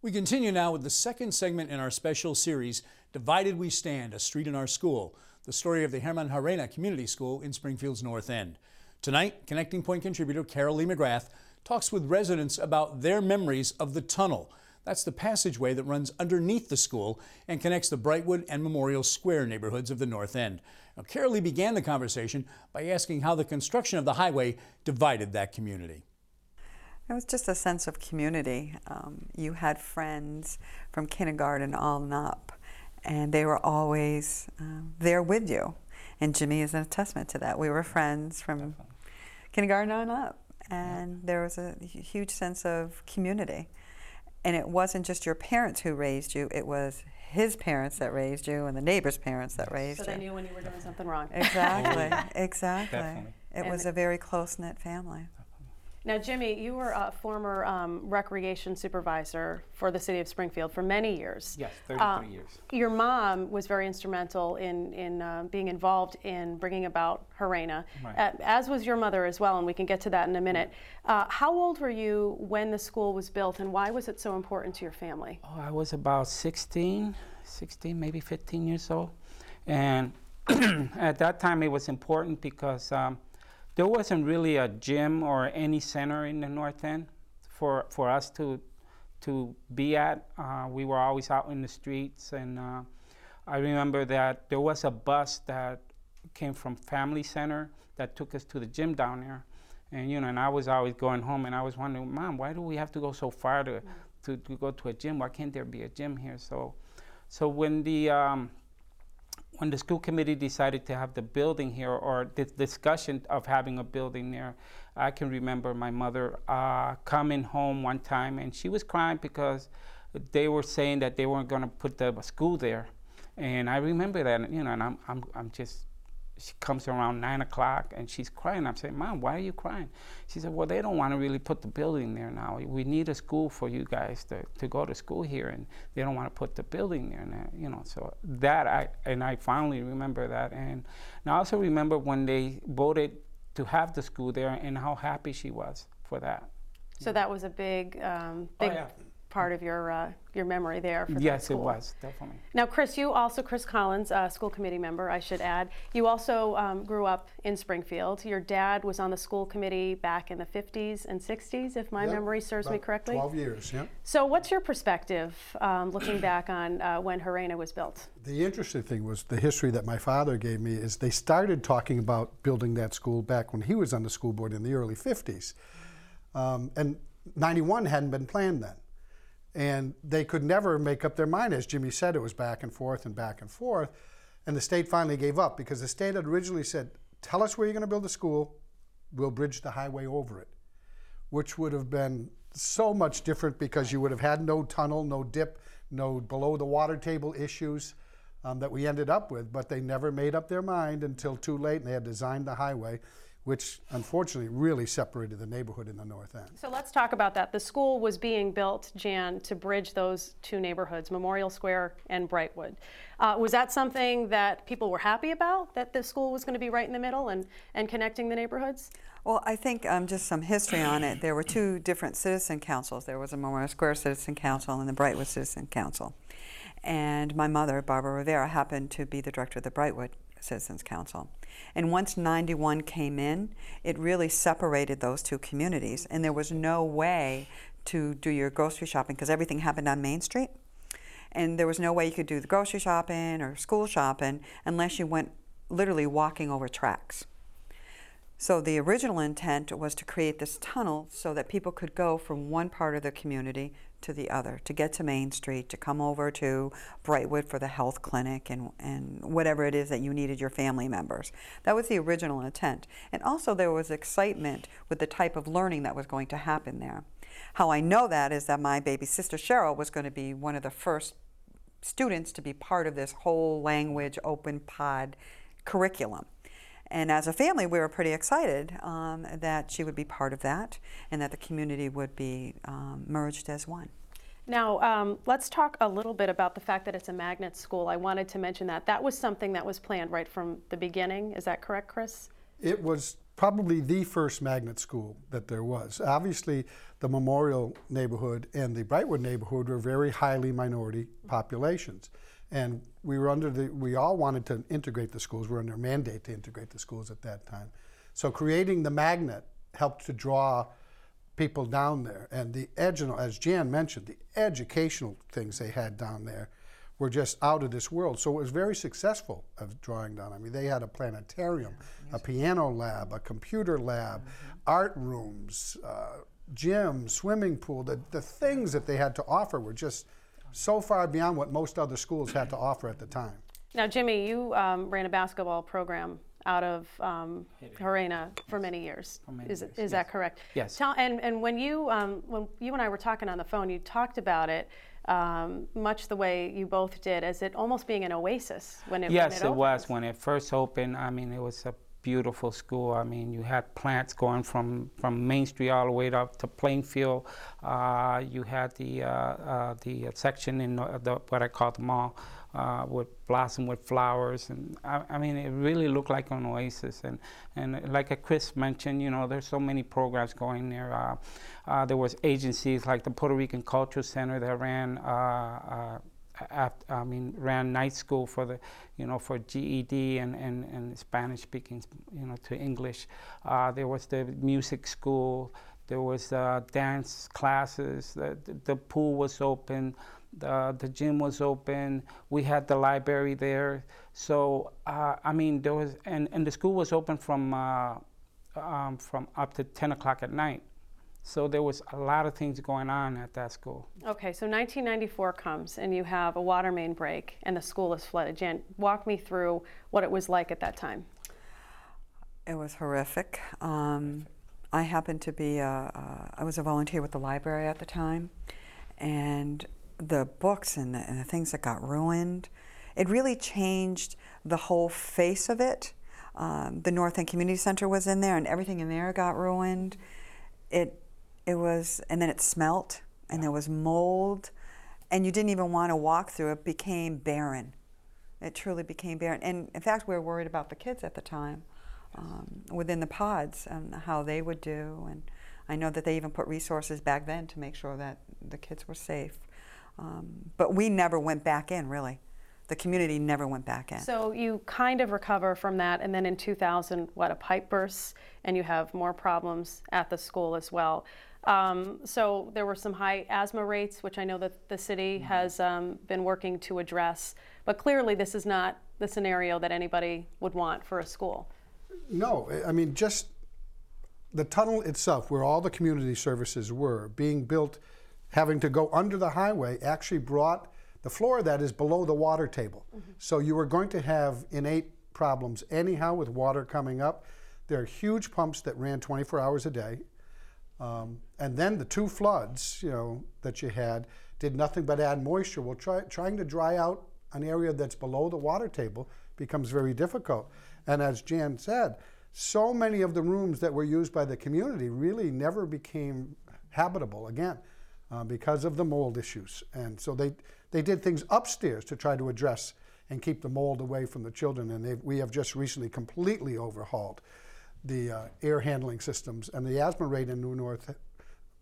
We continue now with the second segment in our special series, Divided We Stand, A Street in Our School, the story of the Herman Harena Community School in Springfield's North End. Tonight, Connecting Point contributor Carolee McGrath talks with residents about their memories of the tunnel. That's the passageway that runs underneath the school and connects the Brightwood and Memorial Square neighborhoods of the North End. Now, Carolee began the conversation by asking how the construction of the highway divided that community. It was just a sense of community. You had friends from kindergarten on up, and they were always there with you. And Jimmy is a testament to that. We were friends from kindergarten on up, and there was a huge sense of community. And it wasn't just your parents who raised you, it was his parents that raised you and the neighbors' parents that raised you. So they knew when you were doing something wrong. Exactly, exactly. Definitely. It was a very close-knit family. Now, Jimmy, you were a former recreation supervisor for the city of Springfield for many years. Yes, 33 years. Your mom was very instrumental in being involved in bringing about Harena, Right. As was your mother as well, and we can get to that in a minute. How old were you when the school was built, and why was it so important to your family? Oh, I was about 16, maybe 15 years old. And at that time it was important because there wasn't really a gym or any center in the North End for us to be at. We were always out in the streets, and I remember that there was a bus that came from Family Center that took us to the gym down there. And and I was always going home, and I was wondering, Mom, why do we have to go so far to go to a gym? Why can't there be a gym here? So when the school committee decided to have the building here, or the discussion of having a building there, I can remember my mother coming home one time, and she was crying because they were saying that they weren't going to put the school there. And I remember that, and I'm just, she comes around 9 o'clock and she's crying. I'm saying, Mom, why are you crying? She said, well, they don't want to really put the building there now. We need a school for you guys to go to school here, and they don't want to put the building there now, so that I finally remember that. And I also remember when they voted to have the school there and how happy she was for that. So that was a big part of your memory there for Yes, that school. it was, definitely. Now, Chris Collins, school committee member, I should add, you also grew up in Springfield. Your dad was on the school committee back in the 50s and 60s, if my memory serves me correctly. 12 years, yeah. So what's your perspective looking back on when Harena was built? The interesting thing was the history that my father gave me is they started talking about building that school back when he was on the school board in the early 50s. And 91 hadn't been planned then. And they could never make up their mind. As Jimmy said, it was back and forth and back and forth. And the state finally gave up because the state had originally said, tell us where you're going to build a school, we'll bridge the highway over it, which would have been so much different because you would have had no tunnel, no dip, no below the water table issues that we ended up with. But they never made up their mind until too late, and they had designed the highway, which unfortunately really separated the neighborhood in the North End. So let's talk about that. The school was being built, Jan, to bridge those two neighborhoods, Memorial Square and Brightwood. Was that something that people were happy about, that the school was going to be right in the middle and connecting the neighborhoods? Well, I think just some history on it. There were two different citizen councils. There was a Memorial Square Citizen Council and the Brightwood Citizen Council. And my mother, Barbara Rivera, happened to be the director of the Brightwood Citizens Council. And once 91 came in, it really separated those two communities, and there was no way to do your grocery shopping because everything happened on Main Street, and there was no way you could do the grocery shopping or school shopping unless you went literally walking over tracks. So the original intent was to create this tunnel so that people could go from one part of the community to the other, to get to Main Street, to come over to Brightwood for the health clinic and whatever it is that you needed your family members. That was the original intent. And also there was excitement with the type of learning that was going to happen there. How I know that is that my baby sister Cheryl was going to be one of the first students to be part of this whole language open pod curriculum. And as a family, we were pretty excited that she would be part of that and that the community would be merged as one. Now, let's talk a little bit about the fact that it's a magnet school. I wanted to mention that. That was something that was planned right from the beginning. Is that correct, Chris? It was probably the first magnet school that there was. Obviously, the Memorial neighborhood and the Brightwood neighborhood were very highly minority populations. And we all wanted to integrate the schools. We were under mandate to integrate the schools at that time. So creating the magnet helped to draw people down there. And as Jan mentioned, the educational things they had down there were just out of this world. So it was very successful of drawing down. I mean, they had a planetarium, a piano lab, a computer lab, art rooms, gym, swimming pool. The things that they had to offer were just so far beyond what most other schools had to offer at the time. Now, Jimmy, you ran a basketball program out of Harena for many years. Is that correct? Yes. And when you and I were talking on the phone, you talked about it much the way you both did, as it almost being an oasis when it Yes, when it was. When it first opened, I mean, it was a beautiful school. I mean, you had plants going from Main Street all the way up to Plainfield. You had the section in what I call the mall would blossom with flowers, and I mean, it really looked like an oasis. And like Chris mentioned, you know, there's so many programs going there. There was agencies like the Puerto Rican Cultural Center that ran night school for the, you know, for GED and Spanish speaking, you know, to English. There was the music school. There was dance classes. The pool was open. The gym was open. We had the library there. So I mean, there was, and the school was open from up to 10 o'clock at night. So there was a lot of things going on at that school. Okay, so 1994 comes and you have a water main break and the school is flooded. Jan, walk me through what it was like at that time. It was horrific. I happened to be, I was a volunteer with the library at the time, and the books and the things that got ruined, it really changed the whole face of it. The North End Community Center was in there and everything in there got ruined. It was, and then it smelt, and there was mold, and you didn't even want to walk through it. It became barren. It truly became barren. And in fact, we were worried about the kids at the time within the pods and how they would do. And I know that they even put resources back then to make sure that the kids were safe. But we never went back in, really. The community never went back in. So you kind of recover from that, and then in 2000, a pipe bursts, and you have more problems at the school as well. So there were some high asthma rates, which I know that the city has been working to address. But clearly this is not the scenario that anybody would want for a school. No, I mean, just the tunnel itself, where all the community services were being built, having to go under the highway, actually brought the floor of that is below the water table. Mm-hmm. So you were going to have innate problems anyhow with water coming up. There are huge pumps that ran 24 hours a day. And then the two floods, you know, that you had did nothing but add moisture. Well, trying to dry out an area that's below the water table becomes very difficult. And as Jan said, so many of the rooms that were used by the community really never became habitable again because of the mold issues. And so they did things upstairs to try to address and keep the mold away from the children. And we have just recently completely overhauled the air handling systems, and the asthma rate in New North,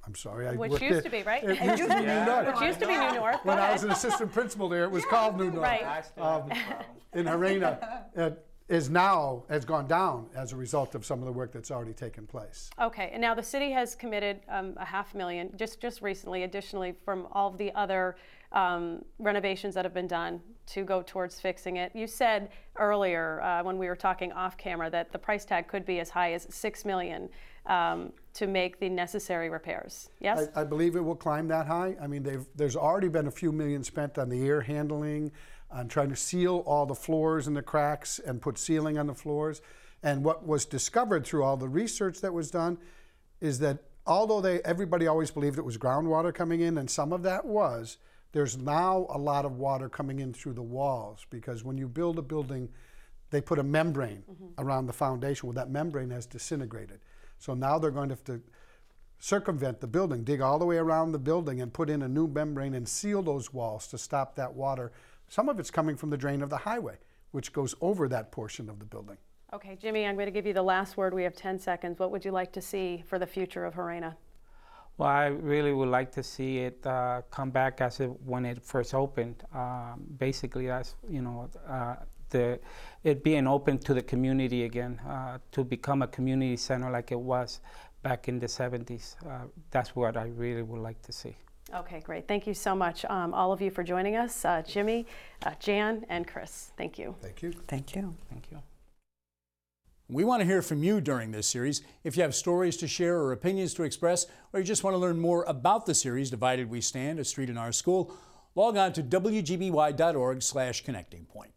I'm sorry. Which used to be, right? It used to be New North. Which used to be New North. When I was an assistant principal there, it was called New North. Right. In Harena, has gone down as a result of some of the work that's already taken place. Okay, and now the city has committed $500,000 just recently, additionally from all of the other renovations that have been done to go towards fixing it. You said earlier when we were talking off camera that the price tag could be as high as $6 million to make the necessary repairs. Yes? I believe it will climb that high. I mean, there's already been a few million spent on the air handling, on trying to seal all the floors and the cracks and put sealing on the floors. And what was discovered through all the research that was done is that although everybody always believed it was groundwater coming in, and some of that was, there's now a lot of water coming in through the walls, because when you build a building, they put a membrane around the foundation. Well, that membrane has disintegrated. So now they're going to have to circumvent the building, dig all the way around the building and put in a new membrane and seal those walls to stop that water. Some of it's coming from the drain of the highway, which goes over that portion of the building. Okay, Jimmy, I'm going to give you the last word. We have 10 seconds. What would you like to see for the future of Harena? Well, I really would like to see it come back as when it first opened. Basically, as you know, it being open to the community again, to become a community center like it was back in the 70s. That's what I really would like to see. Okay, great. Thank you so much, all of you, for joining us. Jimmy, Jan, and Chris. Thank you. Thank you. Thank you. Thank you. We want to hear from you during this series. If you have stories to share or opinions to express, or you just want to learn more about the series, Divided We Stand, A Street in Our School, log on to wgby.org/connectingpoint.